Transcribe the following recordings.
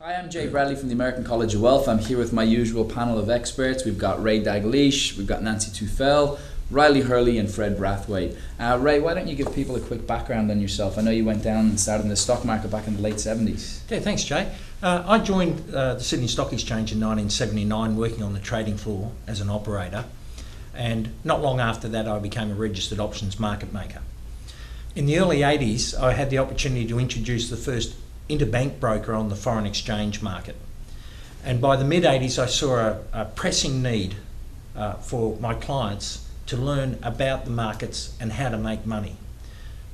Hi, I'm Jay Bradley from the American College of Wealth. I'm here with my usual panel of experts. We've got Ray Dalglish, we've got Nancy Tufel, Riley Hurley and Fred Brathwaite. Ray, why don't you give people a quick background on yourself? I know you went down and started in the stock market back in the late 70s. Yeah, thanks, Jay. I joined the Sydney Stock Exchange in 1979 working on the trading floor as an operator, and not long after that I became a registered options market maker. In the early 80s I had the opportunity to introduce the first interbank broker on the foreign exchange market, and by the mid-80s I saw a pressing need for my clients to learn about the markets and how to make money.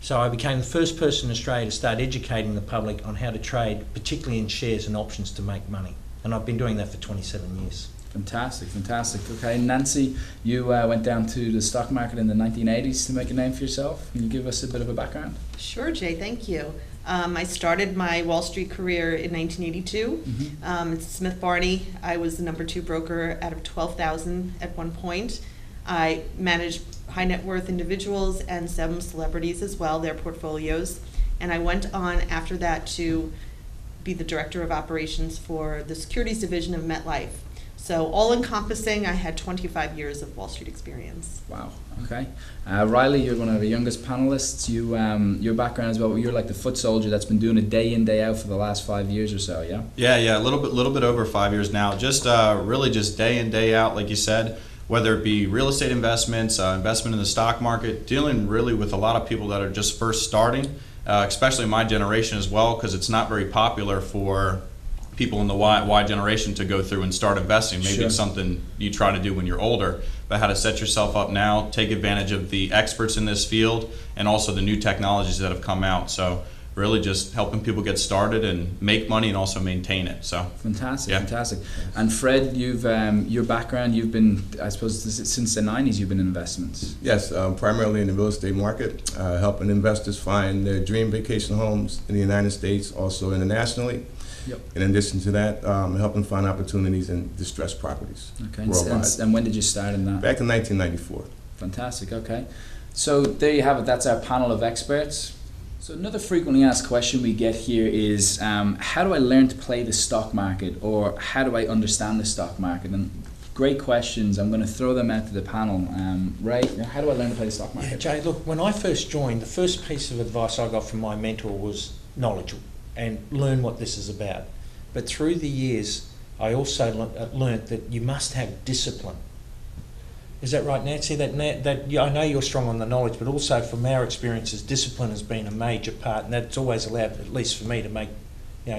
So I became the first person in Australia to start educating the public on how to trade, particularly in shares and options, to make money. And I've been doing that for 27 years. Fantastic, fantastic. Okay, Nancy, you went down to the stock market in the 1980s to make a name for yourself. Can you give us a bit of a background? Sure, Jay, thank you. I started my Wall Street career in 1982. At Smith Barney, I was the number 2 broker out of 12,000 at one point. I managed high net worth individuals and some celebrities as well, their portfolios. And I went on after that to be the director of operations for the securities division of MetLife. So all encompassing, I had 25 years of Wall Street experience. Wow, okay. Riley, you're one of the youngest panelists. You, your background as well, you're like the foot soldier that's been doing it day in, day out for the last 5 years or so, yeah? Yeah, a little bit over 5 years now. Just really just day in, day out, like you said, whether it be real estate investments, investment in the stock market, dealing really with a lot of people that are just first starting, especially my generation as well, because it's not very popular for people in the Y generation to go through and start investing. Maybe Sure. It's something you try to do when you're older, but how to set yourself up now, take advantage of the experts in this field and also the new technologies that have come out. So really just helping people get started and make money and also maintain it. So Fantastic, yeah. fantastic. And Fred, you've your background, you've been, I suppose, since the 90s you've been in investments. Yes, primarily in the real estate market, helping investors find their dream vacation homes in the United States, also internationally. Yep. In addition to that, helping find opportunities in distressed properties Okay, worldwide. and when did you start in that? Back in 1994. Fantastic, okay. So there you have it, that's our panel of experts. So another frequently asked question we get here is, how do I learn to play the stock market, or how do I understand the stock market? And great questions, I'm going to throw them out to the panel. Ray, how do I learn to play the stock market? Yeah, Jay, look, when I first joined, the first piece of advice I got from my mentor was knowledge and learn what this is about. But through the years, I also learnt that you must have discipline. Is that right, Nancy? I know you're strong on the knowledge, but also from our experiences, discipline has been a major part, and that's always allowed, at least for me, to make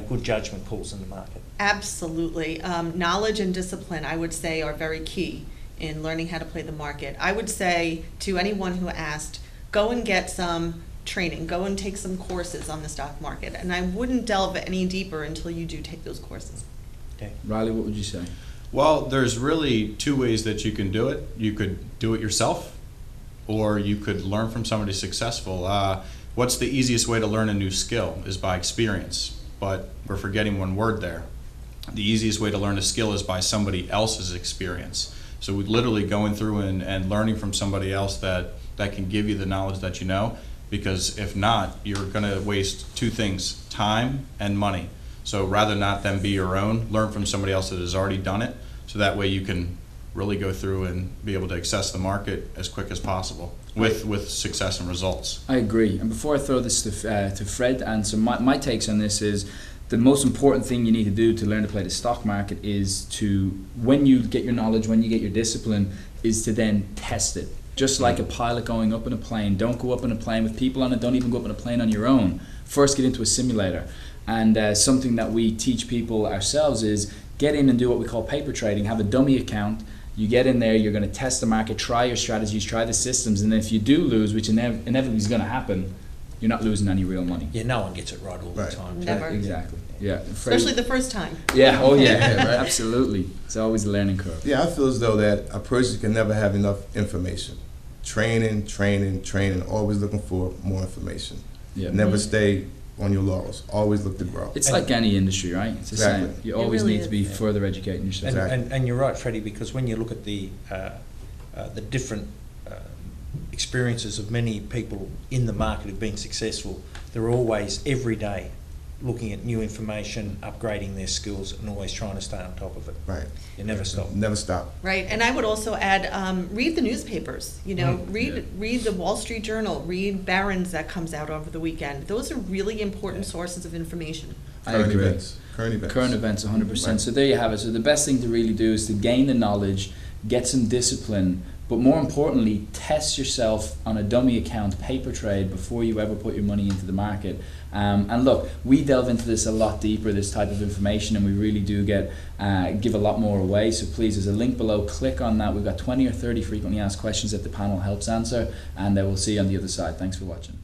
good judgment calls in the market. Absolutely. Knowledge and discipline, I would say, are very key in learning how to play the market. I would say to anyone who asked, go and get some training, go and take some courses on the stock market, and I wouldn't delve any deeper until you do take those courses. Okay. Riley, what would you say? Well, there's really 2 ways that you can do it. You could do it yourself, or you could learn from somebody successful. What's the easiest way to learn a new skill is by experience, but we're forgetting one word there. The easiest way to learn a skill is by somebody else's experience. So we're literally going through and learning from somebody else that can give you the knowledge that you know, because if not, you're going to waste 2 things, time and money. So rather not them be your own, learn from somebody else that has already done it, so that way you can really go through and be able to access the market as quick as possible with success and results. I agree. And before I throw this to Fred, and so my takes on this is, the most important thing you need to do to learn to play the stock market is to, when you get your knowledge, when you get your discipline, is to then test it. Just like a pilot going up in a plane, don't go up in a plane with people on it, don't even go up in a plane on your own. First get into a simulator. And something that we teach people ourselves is get in and do what we call paper trading, have a dummy account. You get in there, you're going to test the market, try your strategies, try the systems, and if you do lose, which inevitably is going to happen, you're not losing any real money. Yeah, no one gets it right all the Right. time. Jay. Never. Exactly. Yeah. Especially the first time. Yeah. Oh yeah. Yeah, right. Absolutely. It's always a learning curve. Yeah, I feel as though that a person can never have enough information. Training, always looking for more information. Yeah. Never stay on your laurels. Always look to grow. It's like any industry, right? It's the Exactly. same. You It always really need to be is. further educating yourself. And, Exactly. and you're right, Freddie, because when you look at the different experiences of many people in the market who've been successful, they're always every day looking at new information, upgrading their skills, and always trying to stay on top of it. Right. You never stop. Never stop. Right, and I would also add, read the newspapers, read the Wall Street Journal, read Barron's that comes out over the weekend. Those are really important sources of information. Current events. Current events, 100%. Right. So there you have it. So the best thing to really do is to gain the knowledge, get some discipline, but more importantly, test yourself on a dummy account, paper trade, before you ever put your money into the market. And look, we delve into this a lot deeper, this type of information, and we really do give a lot more away. So please, there's a link below, click on that. We've got 20 or 30 frequently asked questions that the panel helps answer, and we'll see you on the other side. Thanks for watching.